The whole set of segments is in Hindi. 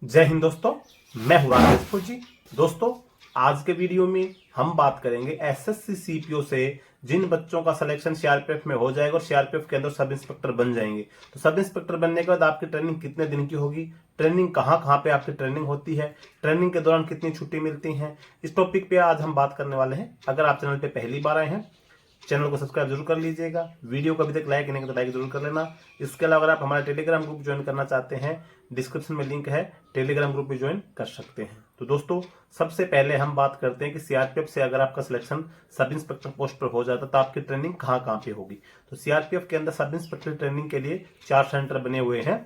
जय हिंद दोस्तों, मैं हूं राकेश फौजी। दोस्तों, आज के वीडियो में हम बात करेंगे एसएससी सीपीओ से जिन बच्चों का सिलेक्शन सीआरपीएफ में हो जाएगा और सीआरपीएफ के अंदर सब इंस्पेक्टर बन जाएंगे। तो सब इंस्पेक्टर बनने के बाद आपकी ट्रेनिंग कितने दिन की होगी, ट्रेनिंग कहाँ कहाँ पे आपकी ट्रेनिंग होती है, ट्रेनिंग के दौरान कितनी छुट्टी मिलती है, इस टॉपिक पे आज हम बात करने वाले हैं। अगर आप चैनल पे पहली बार आए हैं, चैनल को सब्सक्राइब जरूर कर लीजिएगा। वीडियो को अभी तक लाइक नहीं तो लाइक जरूर कर लेना। इसके अलावा अगर आप हमारा टेलीग्राम ग्रुप ज्वाइन करना चाहते हैं, डिस्क्रिप्शन में लिंक है, टेलीग्राम ग्रुप भी ज्वाइन कर सकते हैं। तो दोस्तों, सबसे पहले हम बात करते हैं कि सीआरपीएफ से अगर आपका सिलेक्शन सब इंस्पेक्टर पोस्ट पर हो जाता तो आपकी ट्रेनिंग कहाँ कहाँ पे होगी। तो सीआरपीएफ के अंदर सब इंस्पेक्टर ट्रेनिंग के लिए 4 सेंटर बने हुए हैं,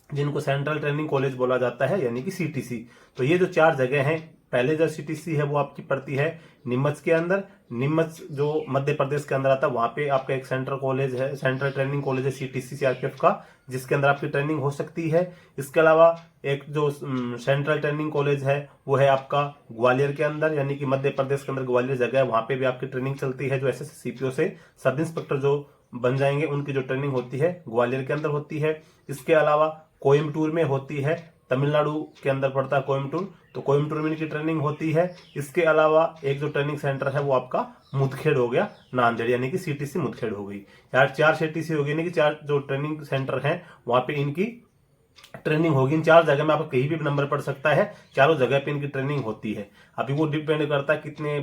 जिनको सेंट्रल ट्रेनिंग कॉलेज बोला जाता है, यानी कि सीटीसी। तो ये जो 4 जगह हैं, पहले जो सीटीसी है वो आपकी पड़ती है नीमच के अंदर। नीमच जो मध्य प्रदेश के अंदर आता है, वहां पे आपका एक सेंट्रल कॉलेज है, सेंट्रल ट्रेनिंग कॉलेज है सीटीसी सीआरपीएफ का, जिसके अंदर आपकी ट्रेनिंग हो सकती है। इसके अलावा एक जो सेंट्रल ट्रेनिंग कॉलेज है वो है आपका ग्वालियर के अंदर, यानी कि मध्य प्रदेश के अंदर ग्वालियर जगह है, वहां पे भी आपकी ट्रेनिंग चलती है। जो एसएससी सीपीओ से सब इंस्पेक्टर जो बन जाएंगे उनकी जो ट्रेनिंग होती है ग्वालियर के अंदर होती है। इसके अलावा कोयम्बटूर में होती है, तमिलनाडु के अंदर पड़ता है कोयम्बटूर, तो कोयम्बटूर में इनकी ट्रेनिंग होती है। इसके अलावा एक जो ट्रेनिंग सेंटर है वो आपका मुदखेड़ हो गया, नांदेड़, यानी कि सीटीसी मुदखेड़ हो गई। यार 4 सीटीसी हो गई, यानी कि 4 जो ट्रेनिंग सेंटर हैं वहां पे इनकी ट्रेनिंग होगी। इन 4 जगह में आपको कहीं भी नंबर पड़ सकता है, चारों जगह पे इनकी ट्रेनिंग होती है। अभी वो डिपेंड करता है कितने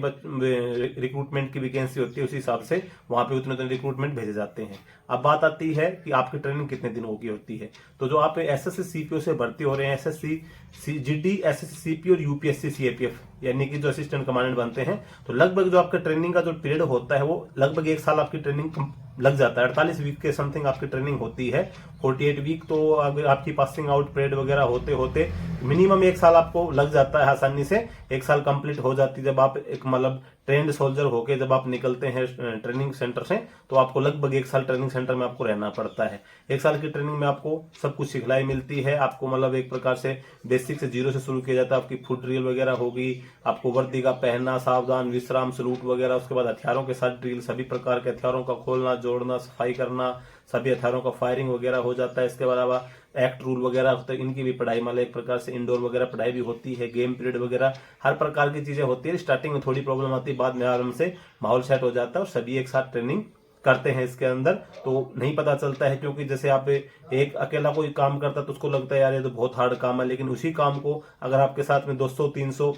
रिक्रूटमेंट की वैकेंसी होती है, उस हिसाब से वहां पे उतने रिक्रूटमेंट भेजे जाते हैं। अब बात आती है कि आपकी ट्रेनिंग कितने दिनों की होती है। तो जो आप एसएससी सीपीओ से भर्ती हो रहे हैं, एसएससी जीडी, एसएससी सीपीओ और यूपीएससी सीएपीएफ, यानी कि जो असिस्टेंट कमांडेंट बनते हैं, तो लगभग जो आपका ट्रेनिंग का जो पीरियड होता है वो लगभग 1 साल आपकी ट्रेनिंग लग जाता है। 48 वीक के समथिंग आपकी ट्रेनिंग होती है। 48 वीक तो अगर आपकी पासिंग आउट परेड वगैरह होते होते मिनिमम 1 साल आपको लग जाता है आसानी से। 1 साल कंप्लीट हो जाती है जब आप एक मतलब ट्रेंड सोल्जर होके जब आप निकलते हैं ट्रेनिंग सेंटर से, तो आपको लगभग 1 साल ट्रेनिंग सेंटर में आपको रहना पड़ता है। 1 साल की ट्रेनिंग में आपको सब कुछ सिखलाई मिलती है। आपको मतलब एक प्रकार से बेसिक से 0 से शुरू किया जाता है। आपकी फुट ड्रिल वगैरह होगी, आपको वर्दी का पहनना, सावधान, विश्राम, सलूट वगैरह। उसके बाद हथियारों के साथ ड्रिल, सभी प्रकार के हथियारों का खोलना, जोड़ना, सफाई करना, सभी हथियारों का फायरिंग वगैरह हो जाता है। इसके अलावा एक्ट रूल वगैरह होता है, इनकी भी पढ़ाई मतलब एक प्रकार से इंडोर वगैरह पढ़ाई भी होती है। गेम पीरियड वगैरह हर प्रकार की चीजें होती है। स्टार्टिंग में थोड़ी प्रॉब्लम आती है, बाद में आराम से माहौल सेट हो जाता है और सभी एक साथ ट्रेनिंग करते हैं इसके अंदर। तो नहीं पता चलता है, क्योंकि जैसे आप एक अकेला कोई काम करता है तो उसको लगता है यार ये तो बहुत हार्ड काम है, लेकिन उसी काम को अगर आपके साथ में 200-300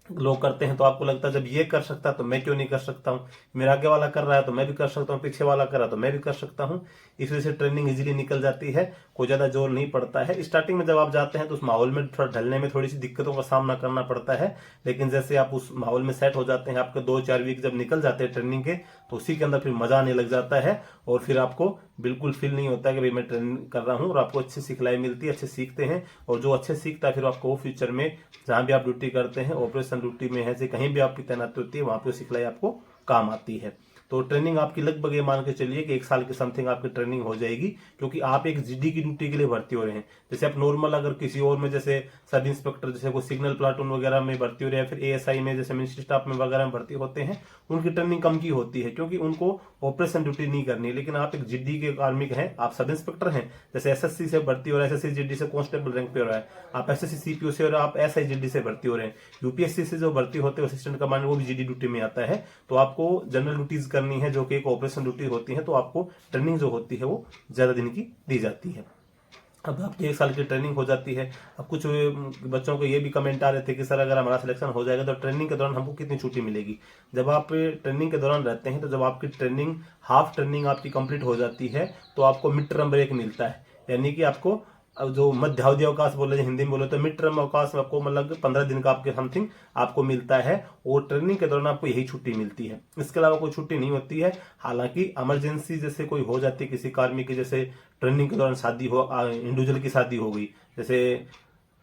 लोग करते हैं तो आपको लगता है जब ये कर सकता है तो मैं क्यों नहीं कर सकता हूँ, मेरा आगे वाला कर रहा है तो मैं भी कर सकता हूँ, पीछे वाला कर रहा है तो मैं भी कर सकता हूँ। इस वजह से ट्रेनिंग इजीली निकल जाती है, कोई ज्यादा जोर नहीं पड़ता है। स्टार्टिंग में जब आप जाते हैं तो उस माहौल में थोड़ा ढलने में थोड़ी सी दिक्कतों का सामना करना पड़ता है, लेकिन जैसे आप उस माहौल में सेट हो जाते हैं, आपके 2-4 वीक जब निकल जाते हैं ट्रेनिंग के, तो उसी के अंदर फिर मजा आने लग जाता है और फिर आपको बिल्कुल फील नहीं होता है कि भाई मैं ट्रेनिंग कर रहा हूँ, और आपको अच्छी सिखलाई मिलती है, अच्छे सीखते हैं। और जो अच्छे सीखता है फिर आपको वो फ्यूचर में जहां भी आप ड्यूटी करते हैं, ऑपरेशन ड्यूटी में है, कहीं भी आपकी तैनाती होती है, वहां पे सिखलाई आपको काम आती है। तो ट्रेनिंग आपकी लगभग ये मान के चलिए कि 1 साल की समथिंग आपकी ट्रेनिंग हो जाएगी, क्योंकि आप एक जीडी की ड्यूटी के लिए भर्ती हो रहे हैं। जैसे आप नॉर्मल अगर किसी और में जैसे सब इंस्पेक्टर, जैसे कोई सिग्नल प्लाटून वगैरह में भर्ती हो रहे हैं, फिर एएसआई में जैसे मिनिस्ट्री स्टाफ में वगैरह में भर्ती होते हैं, उनकी ट्रेनिंग कम की होती है, क्योंकि उनको ऑपरेशन ड्यूटी नहीं करनी है। लेकिन आप एक जीडी के कार्मिक हैं, आप सब इंस्पेक्टर हैं, जैसे एसएससी से भर्ती हो रहे हैं, एसएससी जीडी से कांस्टेबल रैंक पे हो रहा है, आप एसएससी सीपीओ से और आप एसआई जीडी से भर्ती हो रहे हैं। यूपीएससी से जो भर्ती होते हैं असिस्टेंट कमांडर, वो भी जीडी ड्यूटी में आता है। तो आपको जनरल ड्यूटीज करनी है जो कि एक ऑपरेशन ड्यूटी होती है, तो आपको ट्रेनिंग जो होती है वो ज्यादा दिन की दी जाती है। अब आपकी 1 साल की ट्रेनिंग हो जाती है। अब कुछ बच्चों को ये भी कमेंट आ रहे थे कि सर अगर हमारा सिलेक्शन हो जाएगा तो ट्रेनिंग के दौरान हमको कितनी छुट्टी मिलेगी। जब आप ट्रेनिंग के दौरान रहते हैं, तो जब आपकी ट्रेनिंग हाफ ट्रेनिंग आपकी कंप्लीट हो जाती है, तो आपको मिड टर्म ब्रेक मिलता है, यानी कि आपको अब जो मध्यावधि अवकाश बोले, हिंदी में बोले तो मिड टर्म अवकाश में आपको मतलब 15 दिन का आपके समथिंग आपको मिलता है, और ट्रेनिंग के दौरान आपको यही छुट्टी मिलती है। इसके अलावा कोई छुट्टी नहीं होती है। हालांकि इमरजेंसी जैसे कोई हो जाती है किसी कार्मिक की, जैसे ट्रेनिंग के दौरान शादी हो, इंडिविजुअल की शादी हो गई, जैसे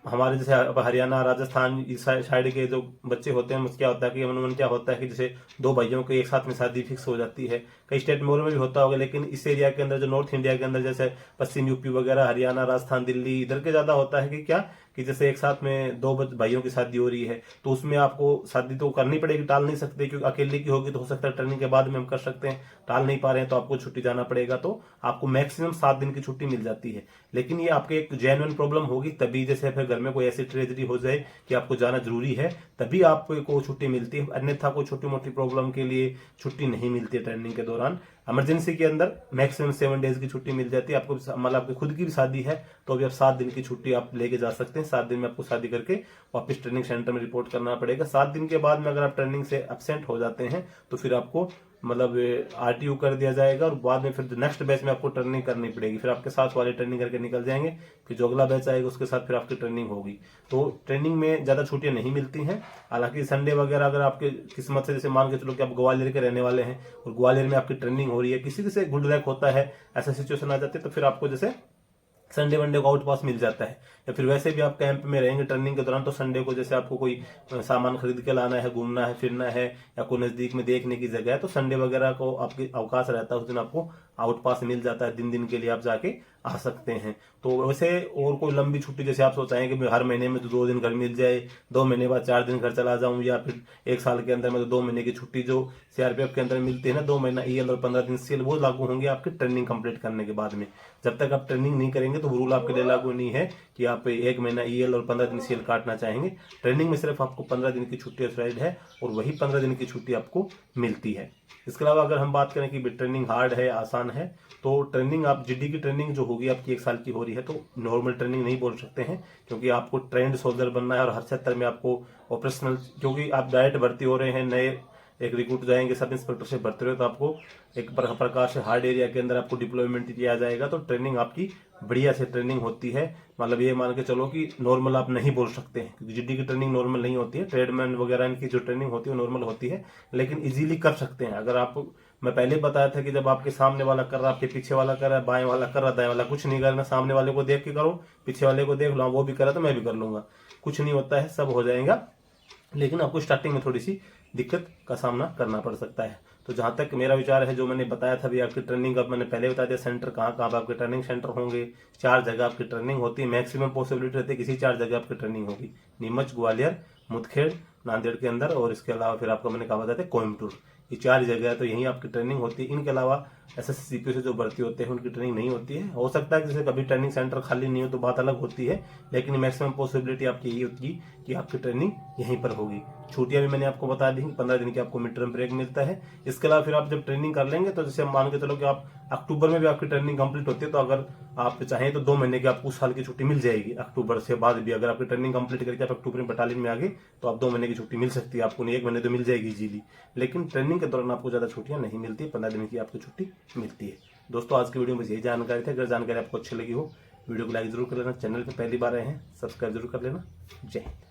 हमारे जैसे हरियाणा, राजस्थान इस साइड के जो बच्चे होते हैं, क्या होता है कि अमूमन क्या होता है कि जैसे 2 भाइयों के एक साथ में शादी फिक्स हो जाती है। कई स्टेट में और में भी होता होगा, लेकिन इस एरिया के अंदर जो नॉर्थ इंडिया के अंदर जैसे पश्चिम यूपी वगैरह, हरियाणा, राजस्थान, दिल्ली, इधर के ज्यादा होता है कि क्या कि जैसे एक साथ में 2 भाइयों की शादी हो रही है, तो उसमें आपको शादी तो करनी पड़ेगी, टाल नहीं सकते, क्योंकि अकेले की होगी तो हो सकता है ट्रेनिंग के बाद में हम कर सकते हैं, टाल नहीं पा रहे हैं तो आपको छुट्टी जाना पड़ेगा। तो आपको मैक्सिमम 7 दिन की छुट्टी मिल जाती है। लेकिन ये आपके एक जेन्युइन प्रॉब्लम होगी तभी, जैसे फिर घर में कोई ऐसी ट्रेजेडी हो जाए कि आपको जाना जरूरी है, तभी आपको छुट्टी मिलती है, अन्यथा कोई छोटी मोटी प्रॉब्लम के लिए छुट्टी नहीं मिलती है ट्रेनिंग के दौरान। इमरजेंसी के अंदर मैक्सिमम 7 डेज की छुट्टी मिल जाती है आपको। मतलब आपकी खुद की भी शादी है तो भी आप 7 दिन की छुट्टी आप लेके जा सकते हैं। 7 दिन में आपको शादी करके वापस ट्रेनिंग सेंटर में रिपोर्ट करना पड़ेगा। 7 दिन के बाद में अगर आप ट्रेनिंग से एब्सेंट हो जाते हैं तो फिर आपको मतलब RTO कर दिया जाएगा और बाद में फिर नेक्स्ट बैच में आपको ट्रेनिंग करनी पड़ेगी। फिर आपके साथ वाले ट्रेनिंग करके निकल जाएंगे, फिर जो अगला बैच आएगा उसके साथ फिर आपकी ट्रेनिंग होगी। तो ट्रेनिंग में ज्यादा छुट्टियां नहीं मिलती हैं। हालांकि संडे वगैरह अगर आपके किस्मत से, जैसे मान के चलो कि आप ग्वालियर के रहने वाले हैं और ग्वालियर में आपकी ट्रेनिंग हो रही है, किसी से गुड लक होता है, ऐसा सिचुएशन आ जाती है, तो फिर आपको जैसे संडे वनडे को आउट पास मिल जाता है। या फिर वैसे भी आप कैंप में रहेंगे ट्रेनिंग के दौरान तो संडे को जैसे आपको कोई सामान खरीद के लाना है, घूमना है, फिरना है, या कोई नजदीक में देखने की जगह है, तो संडे वगैरह को आपके अवकाश रहता है, उस दिन आपको आउट पास मिल जाता है, दिन के लिए आप जाके आ सकते हैं। तो वैसे और कोई लंबी छुट्टी जैसे आप सोचाएं कि हर महीने में तो 2 दिन घर मिल जाए, 2 महीने बाद 4 दिन घर चला जाऊं, या फिर 1 साल के अंदर में तो 2 महीने की छुट्टी जो CRPF के अंदर मिलती है ना, 2 महीना EL और 15 दिन CL, वो लागू होंगे आपकी ट्रेनिंग कंप्लीट करने के बाद में। जब तक आप ट्रेनिंग नहीं करेंगे तो रूल आपके लिए लागू नहीं है कि आप 1 महीना EL और 15 दिन CL काटना चाहेंगे। ट्रेनिंग में सिर्फ आपको 15 दिन की छुट्टी असाइड है और वही 15 दिन की छुट्टी आपको मिलती है। इसके अलावा अगर हम बात करें कि ट्रेनिंग हार्ड है आसान है, तो ट्रेनिंग आप GD की ट्रेनिंग जो होगी आपकी 1 साल की हो रही है, तो नॉर्मल ट्रेनिंग नहीं बोल सकते हैं, क्योंकि आपको ट्रेंड सोल्जर बनना है और हर क्षेत्र में आपको ऑपरेशनल, क्योंकि आप डायरेक्ट भर्ती हो रहे हैं, नए एक रिक्रूट जाएंगे, सब इंस्पेक्टर से भर्ती हो, तो आपको एक प्रकार से हार्ड एरिया के अंदर आपको डिप्लॉयमेंट किया जाएगा। तो ट्रेनिंग आपकी बढ़िया से ट्रेनिंग होती है। मतलब ये मान के चलो कि नॉर्मल आप नहीं बोल सकते हैं, क्योंकि GD की ट्रेनिंग नॉर्मल नहीं होती है। ट्रेडमैन वगैरह इनकी जो ट्रेनिंग होती है नॉर्मल होती है, लेकिन इजीली कर सकते हैं। अगर आप, मैं पहले बताया था कि जब आपके सामने वाला कर रहा, आपके पीछे वाला कर रहा है, बाएं वाला कर रहा, दाएं वाला कुछ नहीं करना, सामने वाले को देख के करो, पीछे वाले को देख लो, वो भी कर रहा तो मैं भी कर लूंगा, कुछ नहीं होता है, सब हो जाएगा। लेकिन आपको स्टार्टिंग में थोड़ी सी दिक्कत का सामना करना पड़ सकता है। तो जहां तक मेरा विचार है, जो मैंने बताया था भी आपकी ट्रेनिंग का, मैंने पहले बता दिया सेंटर कहाँ कहाँ आपके ट्रेनिंग सेंटर होंगे। 4 जगह आपकी ट्रेनिंग होती है, मैक्सिमम पॉसिबिलिटी रहती है किसी 4 जगह आपकी ट्रेनिंग होगी, नीमच, ग्वालियर, मुदखेड़, नांदेड़ के अंदर, और इसके अलावा फिर आपको मैंने कहा बताया था कोयम्बटूर। ये 4 जगह है, तो यहीं आपकी ट्रेनिंग होती है। इनके अलावा SSCPO से जो भर्ती होते हैं उनकी ट्रेनिंग नहीं होती है। हो सकता है कि जैसे कभी ट्रेनिंग सेंटर खाली नहीं हो तो बात अलग होती है, लेकिन मैक्सिमम पॉसिबिलिटी आपकी यही होती है कि आपकी ट्रेनिंग यहीं पर होगी। छुट्टियां भी मैंने आपको बता दी, 15 दिन की आपको मिड टर्म ब्रेक मिलता है। इसके अलावा फिर आप जब ट्रेनिंग कर लेंगे, तो जैसे हम मान के चलो कि आप अक्टूबर में भी आपकी ट्रेनिंग कंप्लीट होती है, तो अगर आप चाहें तो 2 महीने की आपको उस साल की छुट्टी मिल जाएगी। अक्टूबर से बाद भी अगर आपकी ट्रेनिंग कंप्लीट करके आप अक्टूबर में बटालियन में आ गए, तो आप 2 महीने की छुट्टी मिल सकती है आपको, नहीं 1 महीने तो मिल जाएगी इजीली। लेकिन ट्रेनिंग के दौरान आपको ज्यादा छुट्टियां नहीं मिलती, 15 दिन की आपको छुट्टी मिलती है। दोस्तों, आज की वीडियो में यही जानकारी थी। अगर जानकारी आपको अच्छी लगी हो, वीडियो को लाइक जरूर कर लेना, चैनल पर पहली बार आए हैं सब्सक्राइब जरूर कर लेना। जय हिंद।